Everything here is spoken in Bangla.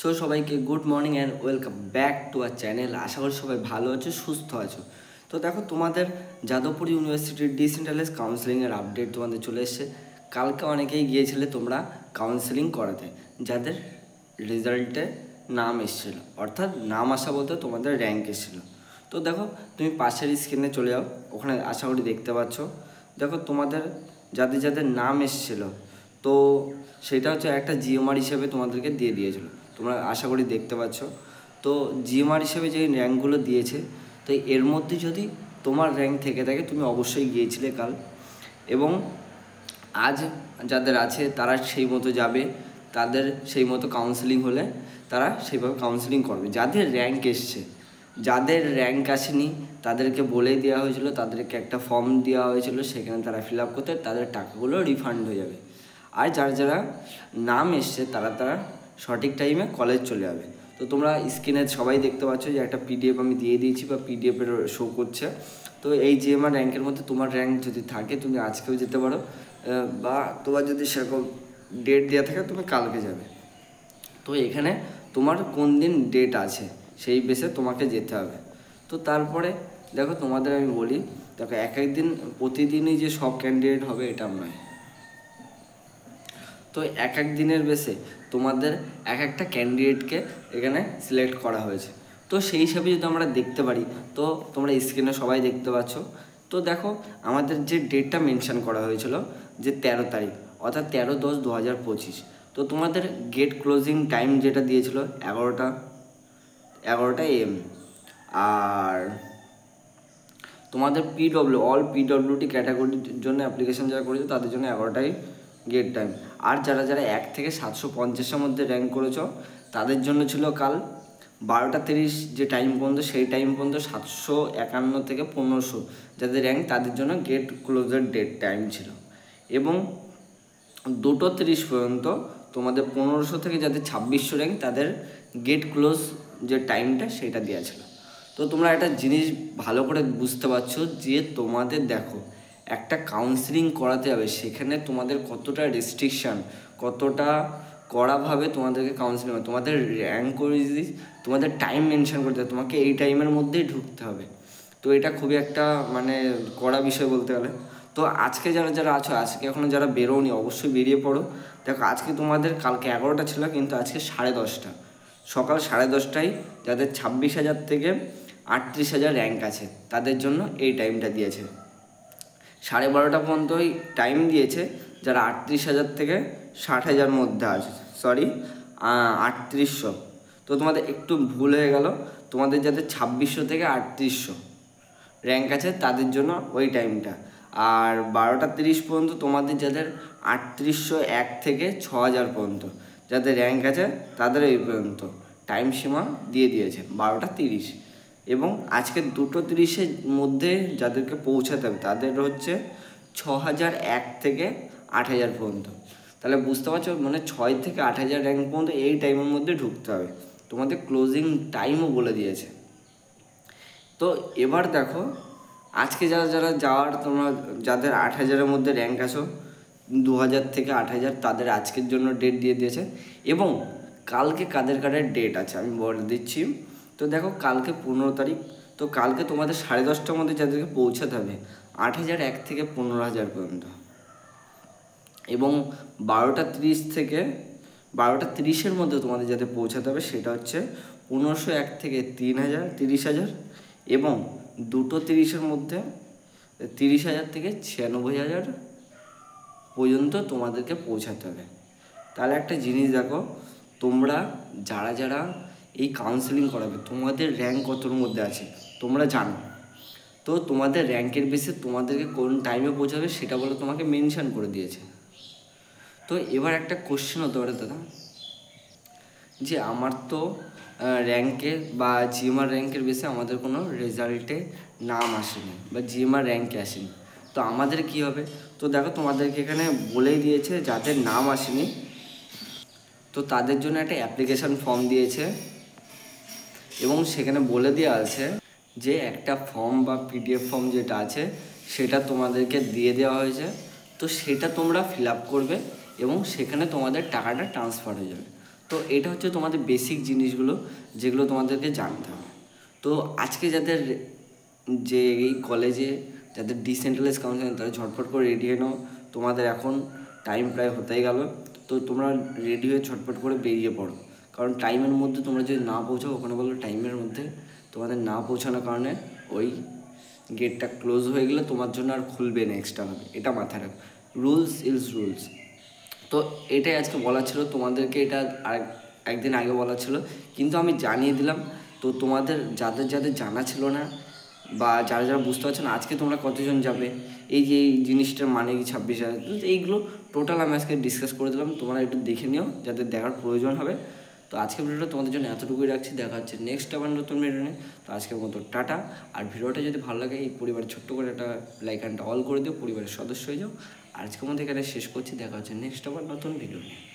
সো সবাইকে good morning and welcome back to our channel. আশা করি সবাই ভালো আছো, সুস্থ আছো। তো দেখো, তোমাদের যাদবপুর ইউনিভার্সিটির ডিসেন্ট্রালাইজ কাউন্সেলিংয়ের আপডেট তোমাদের চলে এসছে। কালকে অনেকেই গিয়েছিলে তোমরা কাউন্সেলিং করাতে, যাদের রেজাল্টে নাম এসেছিলো, অর্থাৎ নাম আসা বলতে তোমাদের র্যাঙ্ক এসেছিলো। তো দেখো, তুমি পাশের স্ক্রিনে চলে যাও, ওখানে আশা করি দেখতে পাচ্ছ। দেখো, তোমাদের যাদের যাদের নাম এসেছিলো, তো সেটা হচ্ছে একটা জিএমআর হিসেবে তোমাদেরকে দিয়ে দিয়েছিলো, তোমরা আশা করি দেখতে পাচ্ছ। তো জিএমআর হিসেবে যে র্যাঙ্কগুলো দিয়েছে, তো এর মধ্যে যদি তোমার র্যাঙ্ক থেকে থাকে, তুমি অবশ্যই গিয়েছিলে কাল, এবং আজ যাদের আছে তারা সেই মতো যাবে, তাদের সেই মতো কাউন্সেলিং হলে তারা সেইভাবে কাউন্সেলিং করবে। যাদের র্যাঙ্ক এসছে, যাদের র্যাঙ্ক আসেনি তাদেরকে বলেই দেওয়া হয়েছিল, তাদেরকে একটা ফর্ম দেওয়া হয়েছিল, সেখানে তারা ফিল আপ করতে, তাদের টাকাগুলো রিফান্ড হয়ে যাবে। আর যারা যারা নাম এসছে তারা সঠিক টাইমে কলেজ চলে যাবে। তো তোমরা স্ক্রিনে সবাই দেখতে পাচ্ছ যে একটা পিডিএফ আমি দিয়ে দিয়েছি, বা পিডিএফের শো করছে। তো এই জিএমআর র্যাঙ্কের মধ্যে তোমার র্যাঙ্ক যদি থাকে, তুমি আজকেও যেতে পারো, বা তোমার যদি সেরকম ডেট দেওয়া থাকে তুমি কালকে যাবে। তো এখানে তোমার কোন দিন ডেট আছে সেই বেসে তোমাকে যেতে হবে। তো তারপরে দেখো, তোমাদের আমি বলি, দেখো এক একদিন প্রতিদিনই যে সব ক্যান্ডিডেট হবে এটা নয়। তো এক এক দিনের বেসে তোমাদের এক একটা ক্যান্ডিডেটকে এখানে সিলেক্ট করা হয়েছে। তো সেই হিসাবে যদি আমরা দেখতে পারি, তো তোমরা স্ক্রিনে সবাই দেখতে পাচ্ছ। তো দেখো, আমাদের যে ডেটটা মেনশন করা হয়েছিল যে 13 তারিখ, অর্থাৎ 13/10/2025। তো তোমাদের গেট ক্লোজিং টাইম যেটা দিয়েছিল 11টা AM। আর তোমাদের অল পিডব্লিউডি ক্যাটাগরির জন্য অ্যাপ্লিকেশন যারা করেছে তাদের জন্য 11টাই গেট টাইম। আর যারা যারা 1 থেকে 750-এর মধ্যে র্যাঙ্ক করেছ তাদের জন্য ছিল কাল 12:30 যে টাইম পর্যন্ত, সেই টাইম পর্যন্ত 751 থেকে 1500 যাদের র্যাঙ্ক, তাদের জন্য গেট ক্লোজের ডেট টাইম ছিল। এবং 2:30 পর্যন্ত তোমাদের 1500 থেকে যাদের 2600 র্যাঙ্ক, তাদের গেট ক্লোজ যে টাইমটা সেটা দেওয়া ছিল। তো তোমরা একটা জিনিস ভালো করে বুঝতে পারছো যে তোমাদের দেখো, একটা কাউন্সেলিং করাতে হবে, সেখানে তোমাদের কতটা রেস্ট্রিকশান, কতটা কড়াভাবে তোমাদেরকে কাউন্সেলিং হবে। তোমাদের র্যাঙ্ক করে যদি তোমাদের টাইম মেনশন করতে হবে, তোমাকে এই টাইমের মধ্যেই ঢুকতে হবে। তো এটা খুবই একটা কড়া বিষয় বলতে গেলে। তো আজকে যারা যারা আছো, আজকে এখনও যারা বেরোনি, অবশ্যই বেরিয়ে পড়ো। দেখো, আজকে তোমাদের কালকে 11টা ছিল, কিন্তু আজকে 10:30 সকাল 10:30টায় যাদের 26,000 থেকে 38,000 র্যাঙ্ক আছে তাদের জন্য এই টাইমটা দিয়েছে। 12:30 পর্যন্তই টাইম দিয়েছে যারা 38,000 থেকে 60,000 মধ্যে আছে, 3800। তো তোমাদের একটু ভুল হয়ে গেল, তোমাদের যাদের 2600 থেকে 3800 র্যাঙ্ক আছে তাদের জন্য ওই টাইমটা। আর 12:30 পর্যন্ত তোমাদের যাদের 3801 থেকে 6000 পর্যন্ত যাদের র্যাঙ্ক আছে তাদের এই পর্যন্ত টাইম সীমা দিয়ে দিয়েছে 12:30। এবং আজকে 2:30-এর মধ্যে যাদেরকে পৌঁছাতে হবে তাদের হচ্ছে 6001 থেকে 8000 পর্যন্ত। তাহলে বুঝতে পারছো, 6 থেকে 8000 র্যাঙ্ক পর্যন্ত এই টাইমের মধ্যে ঢুকতে হবে। তোমাদের ক্লোজিং টাইমও বলে দিয়েছে। তো এবার দেখো, আজকে যারা যারা যাওয়ার, তোমরা যাদের 8000-এর মধ্যে র্যাঙ্ক আছো, 2000 থেকে 8000, তাদের আজকের জন্য ডেট দিয়ে দিয়েছে। এবং কালকে কাদের কাদের ডেট আছে আমি বলে দিচ্ছি। তো দেখো, কালকে 15 তারিখ। তো কালকে তোমাদের 10:30টার মধ্যে যাদেরকে পৌঁছাতে হবে 8001 থেকে 15,000 পর্যন্ত। এবং 12:30 থেকে 12:30-এর মধ্যে তোমাদের যাতে পৌঁছাতে হবে সেটা হচ্ছে 1501 থেকে 30,000। এবং 2:30-এর মধ্যে 30,000 থেকে 96,000 পর্যন্ত তোমাদেরকে পৌঁছাতে হবে। তাহলে একটা জিনিস দেখো, তোমরা যারা যারা এই কাউন্সেলিং করাবে, তোমাদের র্যাঙ্ক কতর মধ্যে আছে তোমরা জানো। তো তোমাদের র্যাঙ্কের বেসে তোমাদেরকে কোন টাইমে পৌঁছাবে সেটা বলে তোমাকে মেনশন করে দিয়েছে। তো এবার একটা কোশ্চেন হতে পারে, দাদা, যে আমার তো র্যাঙ্কে বা জিএমআর র্যাঙ্কের বেসে আমাদের কোনো রেজাল্টে নাম আসেনি বা জিএমআর র্যাঙ্কে আসেনি, তো আমাদের কি হবে? তো দেখো, তোমাদেরকে এখানে বলেই দিয়েছে যাদের নাম আসেনি, তো তাদের জন্য একটা অ্যাপ্লিকেশান ফর্ম দিয়েছে। এবং সেখানে বলে দেওয়া আছে যে একটা ফর্ম বা পিডিএফ ফর্ম যেটা আছে সেটা তোমাদেরকে দিয়ে দেওয়া হয়েছে। তো সেটা তোমরা ফিল আপ করবে এবং সেখানে তোমাদের টাকাটা ট্রান্সফার হয়ে যাবে। তো তো এটা হচ্ছে তোমাদের বেসিক জিনিসগুলো যেগুলো তোমাদেরকে জানতে হবে। তো আজকে যাদের যে এই কলেজে যাদের ডিসেন্ট্রালাইজ কাউন্সিল তারা ঝটফট করে রেডি হয়ে নাও, তোমাদের এখন টাইম প্রায় হতেই গেল। তো তোমরা রেডি হয়ে ঝটফট করে বেরিয়ে পড়ো, কারণ টাইমের মধ্যে তোমরা যদি না পৌঁছাও, ওখানে বললো টাইমের মধ্যে তোমাদের না পৌঁছানোর কারণে ওই গেটটা ক্লোজ হয়ে গেলে তোমার জন্য আর খুলবে না এক্সট্রাভাবে, এটা মাথায় রাখো। Rules is rules. তো এটাই আজকে বলা ছিল তোমাদেরকে, এটা আর একদিন আগে বলা ছিল, কিন্তু আমি জানিয়ে দিলাম। তো তোমাদের যাদের যাদের জানা ছিল না বা যারা যারা বুঝতে পারছো না, আজকে তোমরা কতজন যাবে, এই যে এই জিনিসটার মানে কি 26,000, এইগুলো টোটাল আমি আজকে ডিসকাস করে দিলাম। তোমরা একটু দেখে নিও যাদের দেখার প্রয়োজন হবে। তো আজকের ভিডিওটা তোমাদের জন্য এতটুকুই রাখছি, দেখা হচ্ছে নেক্সট আবার নতুন ভিডিও নিয়ে। তো আজকের মতো টাটা। আর ভিডিওটা যদি ভালো লাগে এই পরিবারের ছোট্ট করে একটা লাইক অ্যান্ড অল করে দিও, পরিবারের সদস্য হয়ে যাও। আজকের মধ্যে এখানে শেষ করছি, দেখা হচ্ছে নেক্সট আবার নতুন ভিডিও নিয়ে।